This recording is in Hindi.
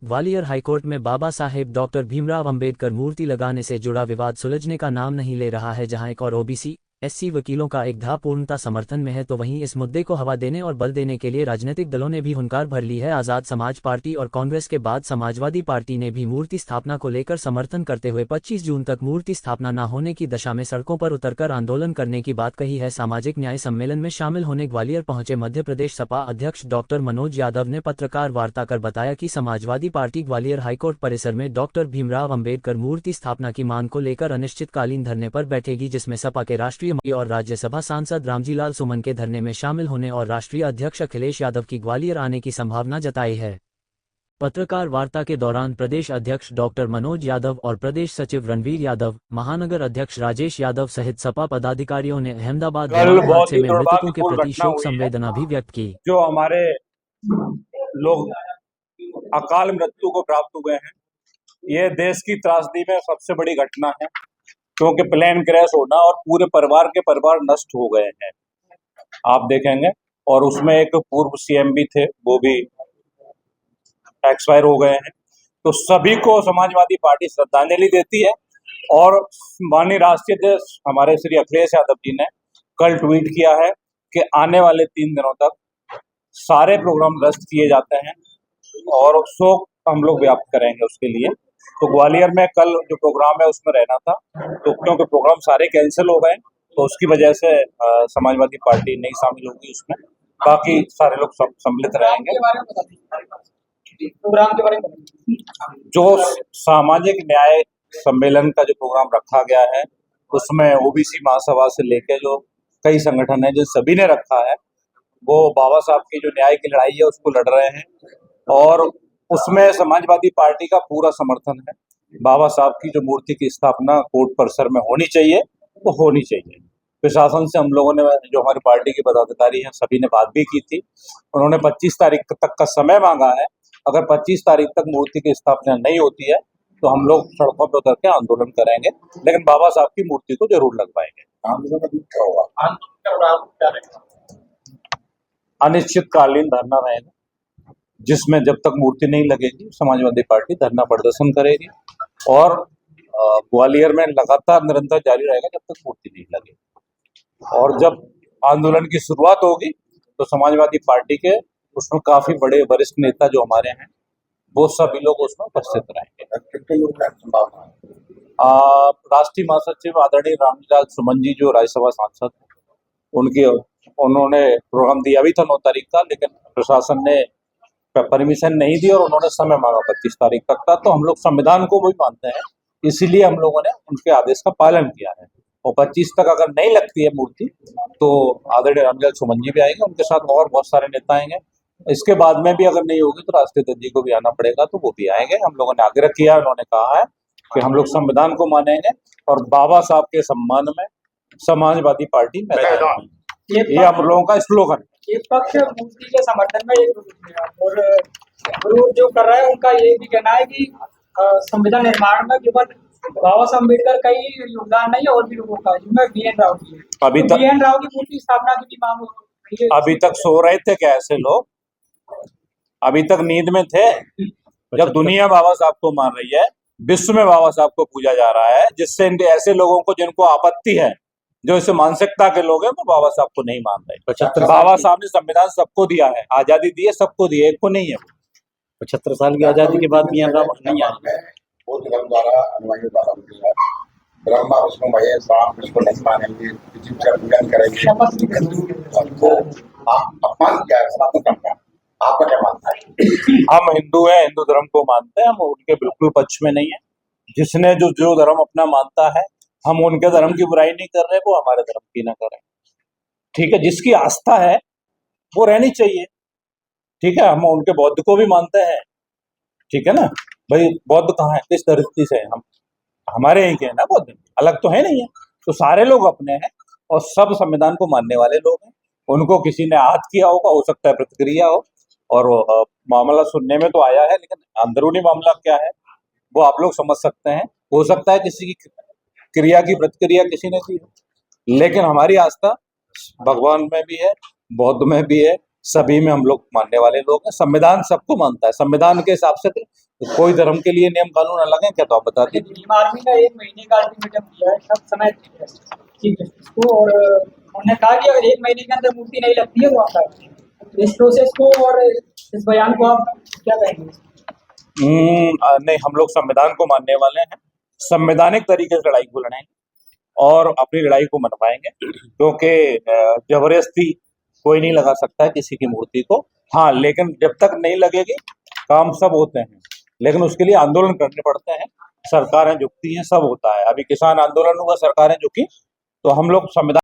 ग्वालियर हाईकोर्ट में बाबा साहेब डॉक्टर भीमराव अंबेडकर मूर्ति लगाने से जुड़ा विवाद सुलझने का नाम नहीं ले रहा है। जहां एक और ओबीसी एससी वकीलों का एक धा पूर्णता समर्थन में है, तो वहीं इस मुद्दे को हवा देने और बल देने के लिए राजनीतिक दलों ने भी हुंकार भर ली है। आजाद समाज पार्टी और कांग्रेस के बाद समाजवादी पार्टी ने भी मूर्ति स्थापना को लेकर समर्थन करते हुए 25 जून तक मूर्ति स्थापना न होने की दशा में सड़कों पर उतरकर आंदोलन करने की बात कही है। सामाजिक न्याय सम्मेलन में शामिल होने ग्वालियर पहुंचे मध्य प्रदेश सपा अध्यक्ष डॉक्टर मनोज यादव ने पत्रकार वार्ता कर बताया कि समाजवादी पार्टी ग्वालियर हाईकोर्ट परिसर में डॉक्टर भीमराव अंबेडकर मूर्ति स्थापना की मांग को लेकर अनिश्चितकालीन धरने पर बैठेगी, जिसमें सपा के राष्ट्रीय और राज्यसभा सांसद रामजीलाल सुमन के धरने में शामिल होने और राष्ट्रीय अध्यक्ष अखिलेश यादव की ग्वालियर आने की संभावना जताई है। पत्रकार वार्ता के दौरान प्रदेश अध्यक्ष डॉक्टर मनोज यादव और प्रदेश सचिव रणवीर यादव, महानगर अध्यक्ष राजेश यादव सहित सपा पदाधिकारियों ने अहमदाबाद हादसे में मृतकों के प्रति शोक संवेदना भी व्यक्त की। जो हमारे लोग अकाल मृत्यु को प्राप्त हुए हैं, ये देश की त्रासदी में सबसे बड़ी घटना है, क्योंकि प्लेन क्रैश होना और पूरे परिवार के परिवार नष्ट हो गए हैं, आप देखेंगे। और उसमें एक पूर्व सीएम भी थे, वो भी एक्सपायर हो गए हैं। तो सभी को समाजवादी पार्टी श्रद्धांजलि देती है। और माननीय राष्ट्रीय अध्यक्ष हमारे श्री अखिलेश यादव जी ने कल ट्वीट किया है कि आने वाले 3 दिनों तक सारे प्रोग्राम रद्द किए जाते हैं और शोक हम लोग व्याप्त करेंगे उसके लिए। तो ग्वालियर में कल जो प्रोग्राम है उसमें रहना था, तो क्योंकि प्रोग्राम सारे कैंसिल हो गए तो उसकी वजह से समाजवादी पार्टी नहीं शामिल होगी उसमें। बाकी सारे लोग सम्मिलित रहेंगे। प्रोग्राम के बारे में जो सामाजिक न्याय सम्मेलन का जो प्रोग्राम रखा गया है, उसमें ओबीसी महासभा से लेके जो कई संगठन है, जो सभी ने रखा है, वो बाबा साहब की जो न्याय की लड़ाई है उसको लड़ रहे हैं और उसमें समाजवादी पार्टी का पूरा समर्थन है। बाबा साहब की जो मूर्ति की स्थापना कोर्ट परिसर में होनी चाहिए वो होनी चाहिए। प्रशासन से हम लोगों ने, जो हमारी पार्टी के पदाधिकारी हैं, सभी ने बात भी की थी। उन्होंने 25 तारीख तक का समय मांगा है। अगर 25 तारीख तक मूर्ति की स्थापना नहीं होती है तो हम लोग सड़कों पर उतर के आंदोलन करेंगे, लेकिन बाबा साहब की मूर्ति को जरूर लगवाएंगे। अनिश्चितकालीन धरना रहेगा, जिसमें जब तक मूर्ति नहीं लगेगी समाजवादी पार्टी धरना प्रदर्शन करेगी और ग्वालियर में लगातार निरंतर जारी रहेगा जब तक मूर्ति नहीं लगेगी। और जब आंदोलन की शुरुआत होगी तो समाजवादी पार्टी के उसमें काफी बड़े वरिष्ठ नेता जो हमारे हैं, वो सभी लोग उसमें उपस्थित रहेंगे। राष्ट्रीय महासचिव आदरणीय रामजीलाल सुमन जी जो राज्यसभा सांसद हैं, उन्होंने प्रोग्राम दिया भी था 9 तारीख का, लेकिन प्रशासन ने परमिशन नहीं दी और उन्होंने समय मांगा 25 तारीख तक का। तो हम लोग संविधान को भी मानते हैं, इसीलिए हम लोगों ने उनके आदेश का पालन किया है। और 25 तक अगर नहीं लगती है मूर्ति तो आदरणीय रामजीलाल सुमन जी भी आएंगे, उनके साथ और बहुत सारे नेता आएंगे। इसके बाद में भी अगर नहीं होगी तो राष्ट्रीय अध्यक्ष जी को भी आना पड़ेगा, तो वो भी आएंगे। हम लोगों ने आग्रह किया, उन्होंने कहा है कि हम लोग संविधान को मानेंगे और बाबा साहब के सम्मान में समाजवादी पार्टी में ये हम लोगों का स्लोगन। एक पक्ष मूर्ति के समर्थन में एक और विरोध जो कर रहा है उनका ये भी कहना है कि संविधान निर्माण में केवल बाबा साहब अम्बेडकर का ही योगदान नहीं है, और भी लोगों का, जिनमें बीएन राव की है। अभी तक बीएन राव की मूर्ति स्थापना की भी मांग हो रही है। अभी तक सो रहे थे क्या ऐसे लोग? अभी तक नींद में थे? जब दुनिया बाबा साहब को मान रही है, विश्व में बाबा साहब को पूजा जा रहा है, जिससे ऐसे लोगों को जिनको आपत्ति है, जो इस मानसिकता के लोग हैं, वो बाबा साहब को नहीं मान रहे। बाबा साहब ने संविधान सबको दिया है, आजादी दी है सबको दी है, एक को नहीं है। 75 साल की आजादी के बाद भी यहाँ नहीं आए। वो धर्म द्वारा अनुयायी द्वारा दिया, ब्रह्मा विष्णु महेश राम इसको नहीं मानेंगे, किसी का पूजन करेंगे, उनको अपमान किया है सनातन धर्म का। आपका क्या मानना है? हम हिंदू हैं, हिंदू धर्म को मानते हैं, हम उनके बिल्कुल पक्ष में नहीं है। जिसने जो धर्म अपना मानता है, हम उनके धर्म की बुराई नहीं कर रहे, वो हमारे धर्म की ना करें, ठीक है। जिसकी आस्था है वो रहनी चाहिए, ठीक है। हम उनके बौद्ध को भी मानते हैं, ठीक है ना भाई। बौद्ध कहाँ है, किस धरती से? हम हमारे यहीं के हैं ना बौद्ध, अलग तो है नहीं है। तो सारे लोग अपने हैं और सब संविधान को मानने वाले लोग हैं। उनको किसी ने आहत किया होगा, हो सकता है प्रतिक्रिया हो, और मामला सुनने में तो आया है, लेकिन अंदरूनी मामला क्या है वो आप लोग समझ सकते हैं। हो सकता है किसी की क्रिया की प्रतिक्रिया किसी ने की, लेकिन हमारी आस्था भगवान में भी है, बौद्ध में भी है, सभी में हम लोग मानने वाले लोग हैं। संविधान सबको मानता है, संविधान के हिसाब से तो कोई धर्म के लिए नियम कानून अलग है क्या, तो आप बता दीजिए। भीम आर्मी का 1 महीने का अल्टीमेटम दिया है, सब समय चीफ जस्टिस को, और उन्होंने कहा कि अगर 1 महीने के अंदर मूर्ति नहीं लगती है वहाँ पर, इस प्रोसेस को और इस बयान को आप क्या कहेंगे? नहीं, हम लोग संविधान को मानने वाले हैं, संवैधानिक तरीके से लड़ाई को लड़ेंगे और अपनी लड़ाई को मनवाएंगे, क्योंकि जबरदस्ती कोई नहीं लगा सकता है किसी की मूर्ति को। हाँ, लेकिन जब तक नहीं लगेगी, काम सब होते हैं, लेकिन उसके लिए आंदोलन करने पड़ते हैं, सरकारें झुकती हैं, सब होता है। अभी किसान आंदोलन हुआ, सरकारें झुकी, तो हम लोग संविधान